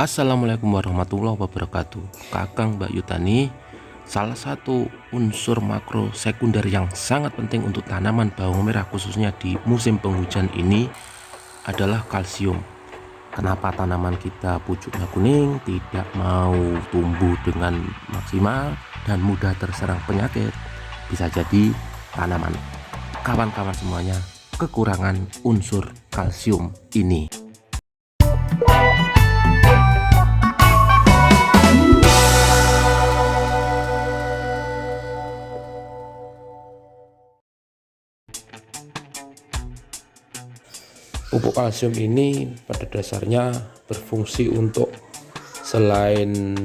Assalamualaikum warahmatullahi wabarakatuh. Kakang Mbak Yutani, salah satu unsur makro sekunder yang sangat penting untuk tanaman bawang merah khususnya di musim penghujan ini adalah kalsium. Kenapa tanaman kita pucuknya kuning, tidak mau tumbuh dengan maksimal dan mudah terserang penyakit? Bisa jadi tanaman kawan-kawan semuanya kekurangan unsur kalsium ini. Pupuk kalsium ini pada dasarnya berfungsi untuk selain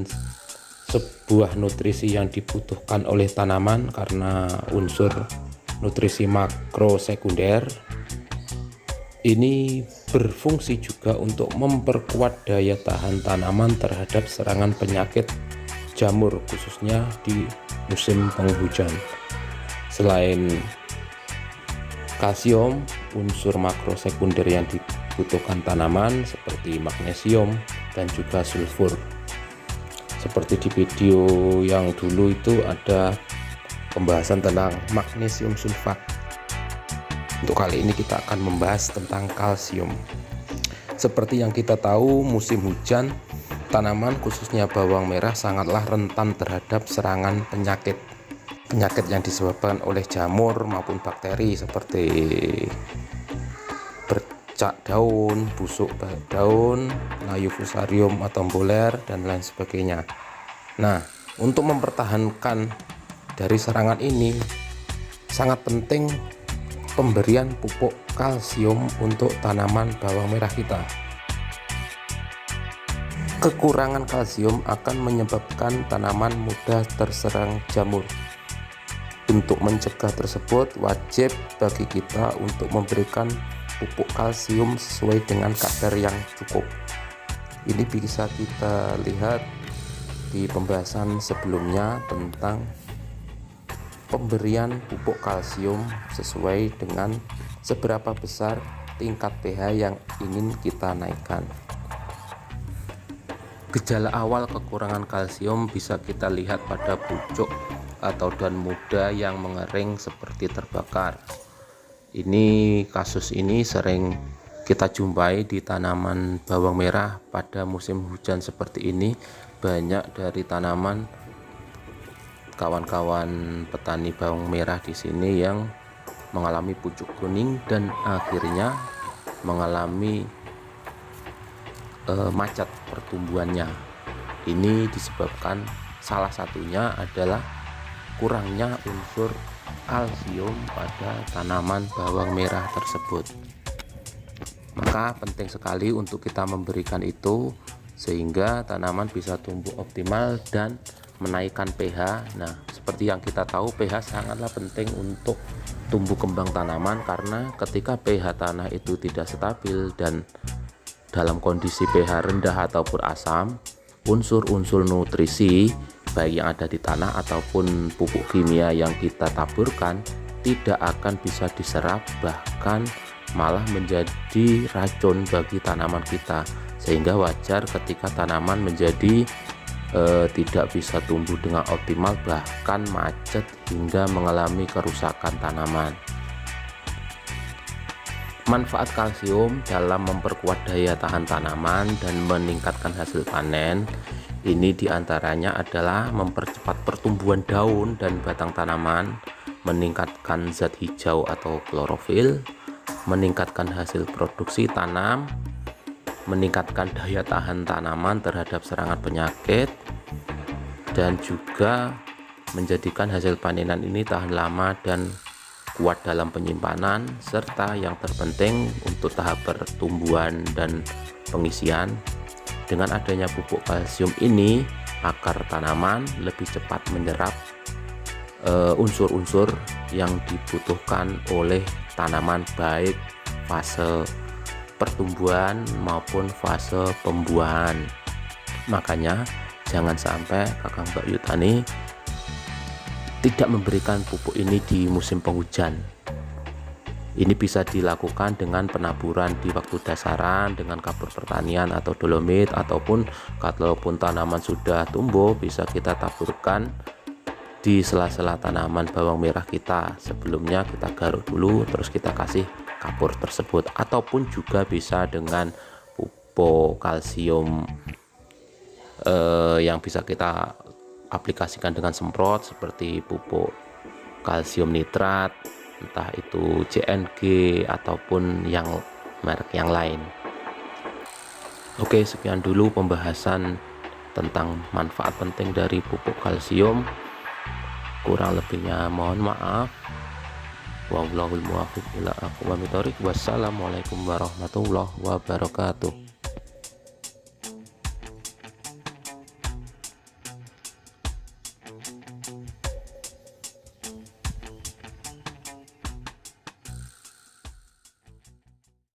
sebuah nutrisi yang dibutuhkan oleh tanaman karena unsur nutrisi makro sekunder, ini berfungsi juga untuk memperkuat daya tahan tanaman terhadap serangan penyakit jamur khususnya di musim penghujan. Selain kalsium, unsur makro sekunder yang dibutuhkan tanaman seperti magnesium dan juga sulfur. Seperti di video yang dulu itu ada pembahasan tentang magnesium sulfat. Untuk kali ini kita akan membahas tentang kalsium. Seperti yang kita tahu, musim hujan tanaman khususnya bawang merah sangatlah rentan terhadap serangan penyakit yang disebabkan oleh jamur maupun bakteri seperti bercak daun, busuk daun, layu fusarium atau boler dan lain sebagainya. Nah, untuk mempertahankan dari serangan ini sangat penting pemberian pupuk kalsium untuk tanaman bawang merah kita. Kekurangan kalsium akan menyebabkan tanaman mudah terserang jamur. Untuk mencegah tersebut, wajib bagi kita untuk memberikan pupuk kalsium sesuai dengan kadar yang cukup. Ini bisa kita lihat di pembahasan sebelumnya tentang pemberian pupuk kalsium sesuai dengan seberapa besar tingkat pH yang ingin kita naikkan. Gejala awal kekurangan kalsium bisa kita lihat pada pucuk atau daun muda yang mengering seperti terbakar. Kasus ini sering kita jumpai di tanaman bawang merah pada musim hujan seperti ini. Banyak dari tanaman kawan-kawan petani bawang merah di sini yang mengalami pucuk kuning dan akhirnya mengalami macet pertumbuhannya. Ini disebabkan salah satunya adalah kurangnya unsur kalsium pada tanaman bawang merah tersebut. Maka penting sekali untuk kita memberikan itu sehingga tanaman bisa tumbuh optimal dan menaikkan pH. Nah, seperti yang kita tahu, pH sangatlah penting untuk tumbuh kembang tanaman karena ketika pH tanah itu tidak stabil dan dalam kondisi pH rendah ataupun asam, unsur-unsur nutrisi baik yang ada di tanah ataupun pupuk kimia yang kita taburkan tidak akan bisa diserap, bahkan malah menjadi racun bagi tanaman kita, sehingga wajar ketika tanaman menjadi tidak bisa tumbuh dengan optimal, bahkan macet hingga mengalami kerusakan tanaman. Manfaat kalsium dalam memperkuat daya tahan tanaman dan meningkatkan hasil panen ini diantaranya adalah mempercepat pertumbuhan daun dan batang tanaman, meningkatkan zat hijau atau klorofil, meningkatkan hasil produksi tanam, meningkatkan daya tahan tanaman terhadap serangan penyakit, dan juga menjadikan hasil panenan ini tahan lama dan kuat dalam penyimpanan, serta yang terpenting untuk tahap pertumbuhan dan pengisian. Dengan adanya pupuk kalsium ini, akar tanaman lebih cepat menyerap unsur-unsur yang dibutuhkan oleh tanaman baik fase pertumbuhan maupun fase pembuahan. Makanya jangan sampai Kakang Mbak Yutani tidak memberikan pupuk ini di musim penghujan. Ini bisa dilakukan dengan penaburan di waktu dasaran dengan kapur pertanian atau dolomit, ataupun kalaupun tanaman sudah tumbuh bisa kita taburkan di sela-sela tanaman bawang merah kita. Sebelumnya kita garuk dulu terus kita kasih kapur tersebut, ataupun juga bisa dengan pupuk kalsium yang bisa kita aplikasikan dengan semprot seperti pupuk kalsium nitrat, entah itu JNG ataupun yang merek yang lain. Oke, sekian dulu pembahasan tentang manfaat penting dari pupuk kalsium. Kurang lebihnya mohon maaf. Wallahul muwaffiq ila aqwamit thoriq. Wassalamualaikum warahmatullahi wabarakatuh.